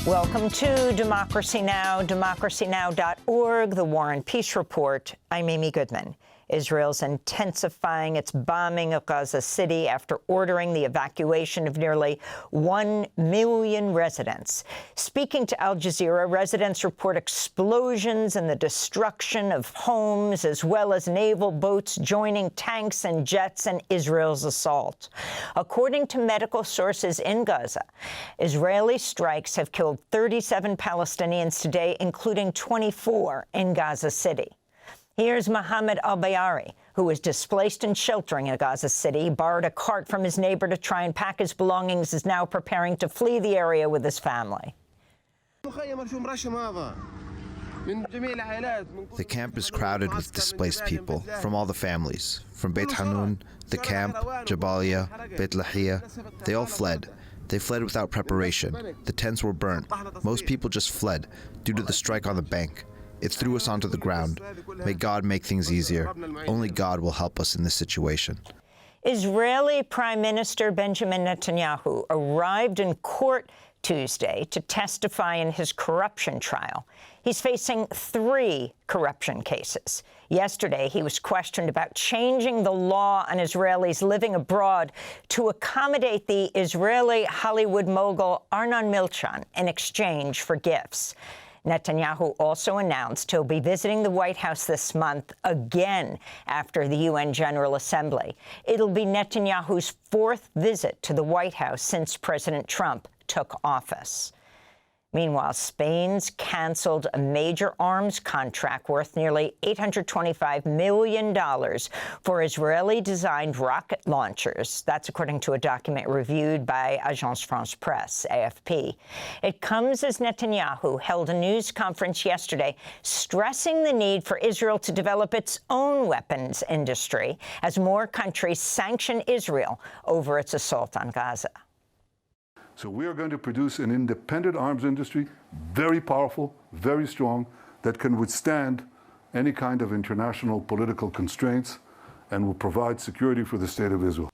Welcome to Democracy Now!, democracynow.org, the War and Peace Report. I'm Amy Goodman. Israel's intensifying its bombing of Gaza City after ordering the evacuation of nearly 1 million residents. Speaking to Al Jazeera, residents report explosions and the destruction of homes, as well as naval boats joining tanks and jets in Israel's assault. According to medical sources in Gaza, Israeli strikes have killed 37 Palestinians today, including 24 in Gaza City. Here's Mohammed al-Bayari, who was displaced and sheltering in Gaza City, borrowed a cart from his neighbor to try and pack his belongings, is now preparing to flee the area with his family. The camp is crowded with displaced people from all the families. From Beit Hanun, the camp, Jabalia, Beit Lahia, they all fled. They fled without preparation. The tents were burnt. Most people just fled due to the strike on the bank. It threw us onto the ground. May God make things easier. Only God will help us in this situation. Israeli Prime Minister Benjamin Netanyahu arrived in court Tuesday to testify in his corruption trial. He's facing 3 corruption cases. Yesterday, he was questioned about changing the law on Israelis living abroad to accommodate the Israeli Hollywood mogul Arnon Milchan in exchange for gifts. Netanyahu also announced he'll be visiting the White House this month again after the UN General Assembly. It'll be Netanyahu's 4th visit to the White House since President Trump took office. Meanwhile, Spain's canceled a major arms contract worth nearly $825 million for Israeli-designed rocket launchers. That's according to a document reviewed by Agence France-Presse, AFP. It comes as Netanyahu held a news conference yesterday stressing the need for Israel to develop its own weapons industry as more countries sanction Israel over its assault on Gaza. So we are going to produce an independent arms industry, very powerful, very strong, that can withstand any kind of international political constraints and will provide security for the State of Israel.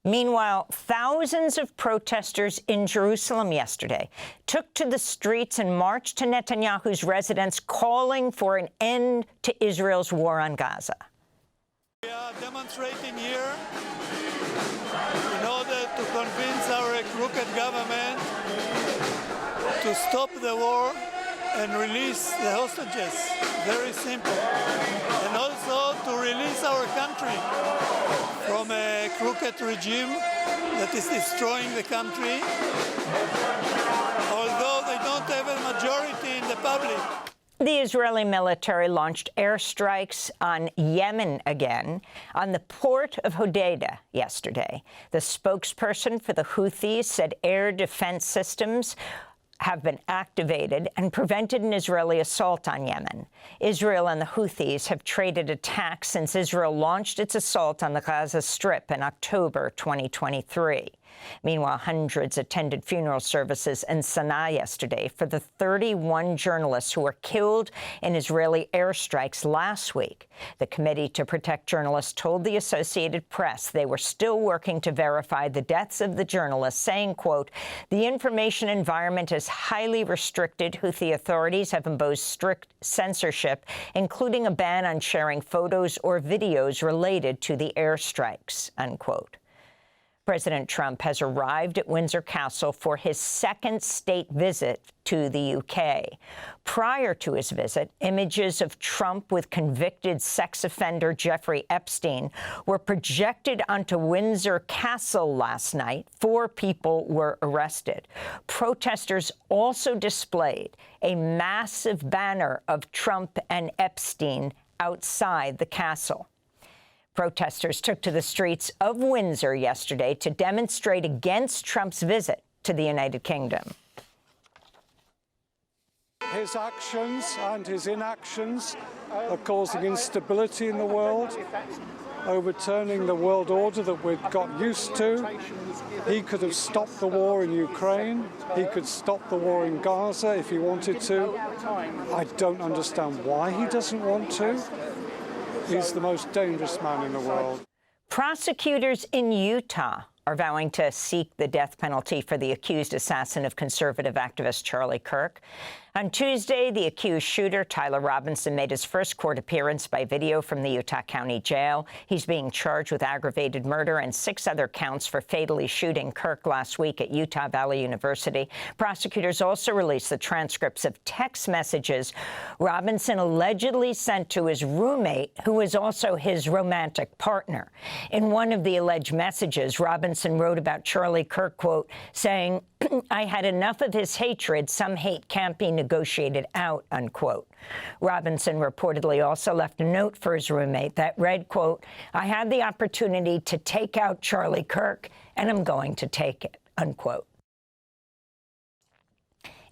Meanwhile, thousands of protesters in Jerusalem yesterday took to the streets and marched to Netanyahu's residence, calling for an end to Israel's war on Gaza. We are demonstrating here in order to convince our crooked government to stop the war and release the hostages. Very simple. And also to release our country from a crooked regime that is destroying the country, although they don't have a majority in the public. The Israeli military launched airstrikes on Yemen again, on the port of Hodeidah yesterday. The spokesperson for the Houthis said air defense systems have been activated and prevented an Israeli assault on Yemen. Israel and the Houthis have traded attacks since Israel launched its assault on the Gaza Strip in October 2023. Meanwhile, hundreds attended funeral services in Sana'a yesterday for the 31 journalists who were killed in Israeli airstrikes last week. The Committee to Protect Journalists told the Associated Press they were still working to verify the deaths of the journalists, saying, quote, "The information environment is highly restricted. Houthi authorities have imposed strict censorship, including a ban on sharing photos or videos related to the airstrikes," unquote. President Trump has arrived at Windsor Castle for his 2nd state visit to the UK. Prior to his visit, images of Trump with convicted sex offender Jeffrey Epstein were projected onto Windsor Castle last night. 4 people were arrested. Protesters also displayed a massive banner of Trump and Epstein outside the castle. Protesters took to the streets of Windsor yesterday to demonstrate against Trump's visit to the United Kingdom. His actions and his inactions are causing instability in the world, overturning the world order that we've got used to. He could have stopped the war in Ukraine. He could stop the war in Gaza if he wanted to. I don't understand why he doesn't want to. He's the most dangerous man in the world. Prosecutors in Utah are vowing to seek the death penalty for the accused assassin of conservative activist Charlie Kirk. On Tuesday, the accused shooter, Tyler Robinson, made his first court appearance by video from the Utah County Jail. He's being charged with aggravated murder and 6 other counts for fatally shooting Kirk last week at Utah Valley University. Prosecutors also released the transcripts of text messages Robinson allegedly sent to his roommate, who was also his romantic partner. In one of the alleged messages, Robinson wrote about Charlie Kirk, quote, saying, "I had enough of his hatred. Some hate can't be negotiated out," unquote. Robinson reportedly also left a note for his roommate that read, quote, "I had the opportunity to take out Charlie Kirk, and I'm going to take it," unquote.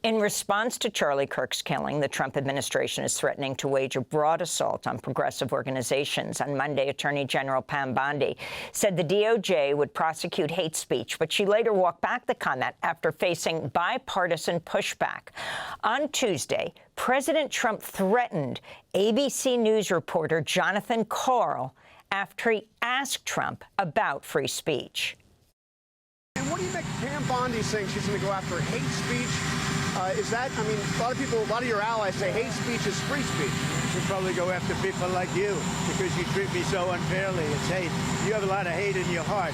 In response to Charlie Kirk's killing, the Trump administration is threatening to wage a broad assault on progressive organizations. On Monday, Attorney General Pam Bondi said the DOJ would prosecute hate speech, but she later walked back the comment after facing bipartisan pushback. On Tuesday, President Trump threatened ABC News reporter Jonathan Karl after he asked Trump about free speech. And what do you make of Pam Bondi saying she's going to go after hate speech? Is that, I mean, a lot of your allies say hate speech is free speech. Should probably go after people like you because you treat me so unfairly. It's hate. You have a lot of hate in your heart.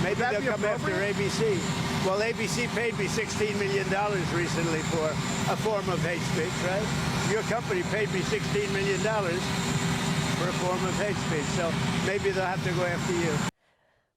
Maybe they'll come after ABC. Well, ABC paid me $16 million recently for a form of hate speech, right? Your company paid me $16 million for a form of hate speech. So maybe they'll have to go after you.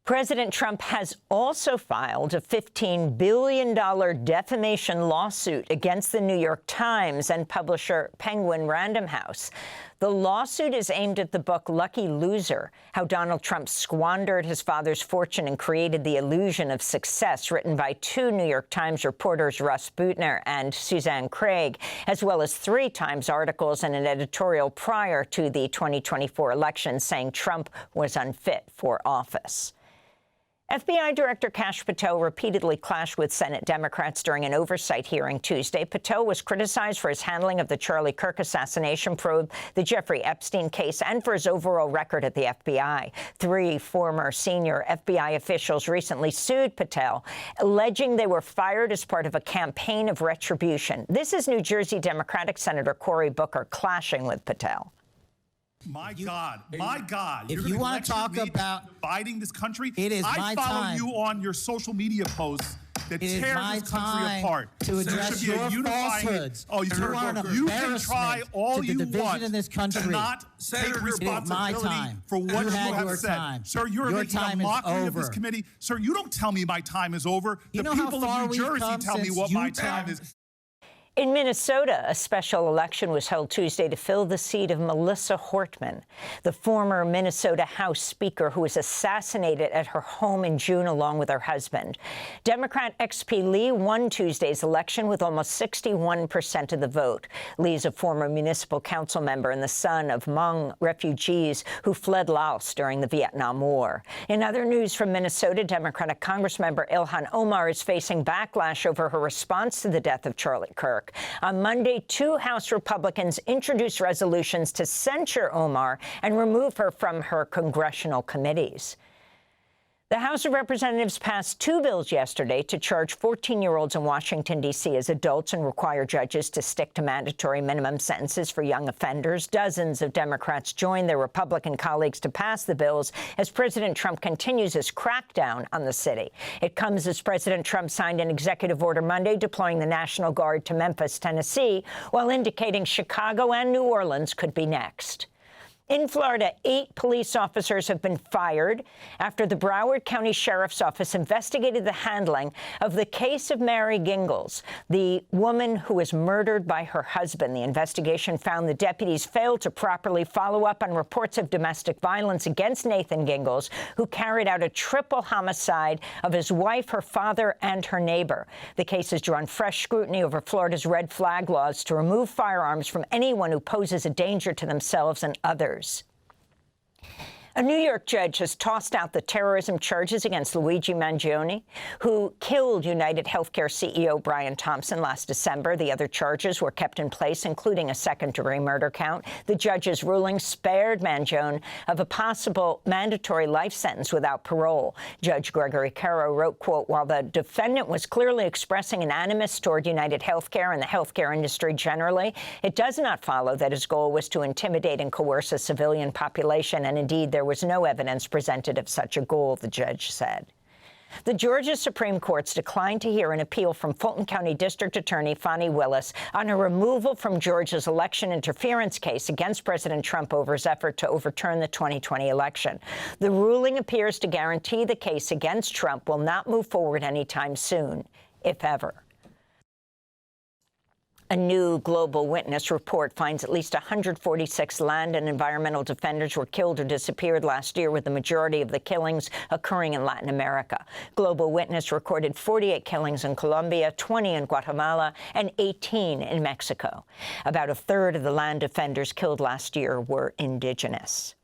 President Trump has also filed a $15 billion defamation lawsuit against the New York Times and publisher Penguin Random House. The lawsuit is aimed at the book Lucky Loser, How Donald Trump Squandered His Father's Fortune and Created the Illusion of Success, written by 2 New York Times reporters Russ Boutner and Suzanne Craig, as well as 3 Times articles and an editorial prior to the 2024 election saying Trump was unfit for office. FBI Director Kash Patel repeatedly clashed with Senate Democrats during an oversight hearing Tuesday. Patel was criticized for his handling of the Charlie Kirk assassination probe, the Jeffrey Epstein case, and for his overall record at the FBI. 3 former senior FBI officials recently sued Patel, alleging they were fired as part of a campaign of retribution. This is New Jersey Democratic Senator Cory Booker clashing with Patel. My God. If you want to talk about dividing this country, it is my time. I follow you on your social media posts that tear this country apart. To address your falsehoods. Oh, you can try all you want in this country. To not take responsibility for what you have said. Time. Sir, you're making a mockery of this committee. Sir, you don't tell me my time is over. The people of New Jersey tell me what my time is. In Minnesota, a special election was held Tuesday to fill the seat of Melissa Hortman, the former Minnesota House Speaker who was assassinated at her home in June along with her husband. Democrat XP Lee won Tuesday's election with almost 61% of the vote. Lee is a former municipal council member and the son of Hmong refugees who fled Laos during the Vietnam War. In other news from Minnesota, Democratic Congressmember Ilhan Omar is facing backlash over her response to the death of Charlie Kirk. On Monday, 2 House Republicans introduced resolutions to censure Omar and remove her from her congressional committees. The House of Representatives passed 2 bills yesterday to charge 14-year-olds in Washington, D.C. as adults and require judges to stick to mandatory minimum sentences for young offenders. Dozens of Democrats joined their Republican colleagues to pass the bills as President Trump continues his crackdown on the city. It comes as President Trump signed an executive order Monday deploying the National Guard to Memphis, Tennessee, while indicating Chicago and New Orleans could be next. In Florida, 8 police officers have been fired after the Broward County Sheriff's Office investigated the handling of the case of Mary Gingles, the woman who was murdered by her husband. The investigation found the deputies failed to properly follow up on reports of domestic violence against Nathan Gingles, who carried out a triple homicide of his wife, her father, and her neighbor. The case has drawn fresh scrutiny over Florida's red flag laws to remove firearms from anyone who poses a danger to themselves and others. A New York judge has tossed out the terrorism charges against Luigi Mangione, who killed United Healthcare CEO Brian Thompson last December. The other charges were kept in place, including a second-degree murder count. The judge's ruling spared Mangione of a possible mandatory life sentence without parole. Judge Gregory Caro wrote, quote, while the defendant was clearly expressing an animus toward United Healthcare and the healthcare industry generally, it does not follow that his goal was to intimidate and coerce a civilian population, and indeed there was no evidence presented of such a goal, the judge said. The Georgia Supreme Court's declined to hear an appeal from Fulton County District Attorney Fani Willis on her removal from Georgia's election interference case against President Trump over his effort to overturn the 2020 election. The ruling appears to guarantee the case against Trump will not move forward anytime soon, if ever. A new Global Witness report finds at least 146 land and environmental defenders were killed or disappeared last year, with the majority of the killings occurring in Latin America. Global Witness recorded 48 killings in Colombia, 20 in Guatemala, and 18 in Mexico. About a third of the land defenders killed last year were indigenous.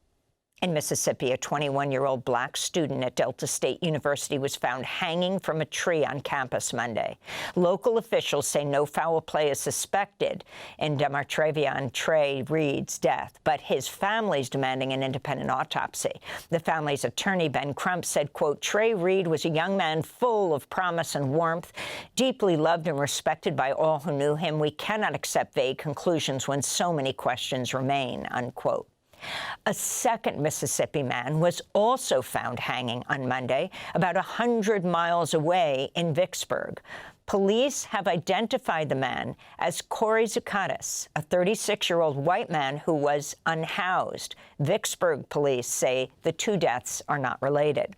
In Mississippi, a 21-year-old black student at Delta State University was found hanging from a tree on campus Monday. Local officials say no foul play is suspected in Demartravion Trey Reed's death, but his family is demanding an independent autopsy. The family's attorney, Ben Crump, said, quote, Trey Reed was a young man full of promise and warmth, deeply loved and respected by all who knew him. We cannot accept vague conclusions when so many questions remain, unquote. A second Mississippi man was also found hanging on Monday, about 100 miles away in Vicksburg. Police have identified the man as Corey Zucatis, a 36-year-old white man who was unhoused. Vicksburg police say the two deaths are not related.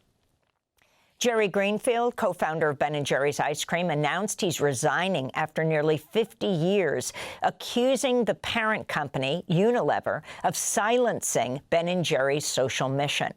Jerry Greenfield, co-founder of Ben & Jerry's Ice Cream, announced he's resigning after nearly 50 years, accusing the parent company, Unilever, of silencing Ben & Jerry's social mission.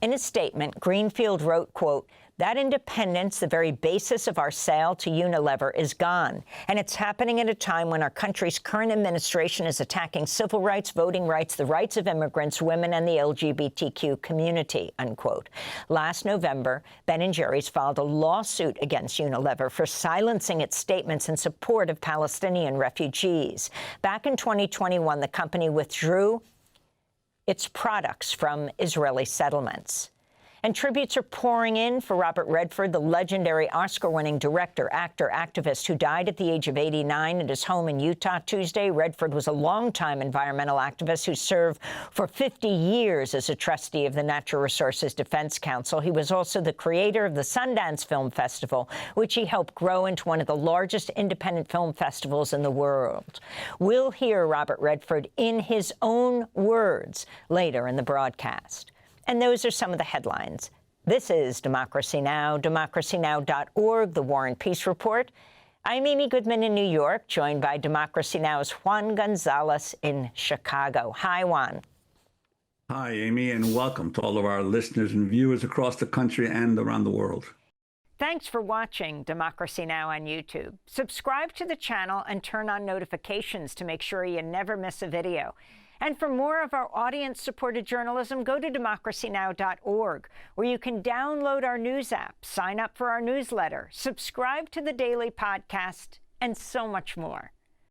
In a statement, Greenfield wrote, quote, that independence, the very basis of our sale to Unilever, is gone. And it's happening at a time when our country's current administration is attacking civil rights, voting rights, the rights of immigrants, women, and the LGBTQ community, unquote. Last November, Ben & Jerry's filed a lawsuit against Unilever for silencing its statements in support of Palestinian refugees. Back in 2021, the company withdrew its products from Israeli settlements. And tributes are pouring in for Robert Redford, the legendary Oscar-winning director, actor, activist who died at the age of 89 at his home in Utah Tuesday. Redford was a longtime environmental activist who served for 50 years as a trustee of the Natural Resources Defense Council. He was also the creator of the Sundance Film Festival, which he helped grow into one of the largest independent film festivals in the world. We'll hear Robert Redford in his own words later in the broadcast. And those are some of the headlines. This is Democracy Now!, democracynow.org, The War and Peace Report. I'm Amy Goodman in New York, joined by Democracy Now!'s Juan Gonzalez in Chicago. Hi, Juan. Hi, Amy, and welcome to all of our listeners and viewers across the country and around the world. Thanks for watching Democracy Now! On YouTube. Subscribe to the channel and turn on notifications to make sure you never miss a video. And for more of our audience-supported journalism, go to democracynow.org, where you can download our news app, sign up for our newsletter, subscribe to the daily podcast, and so much more.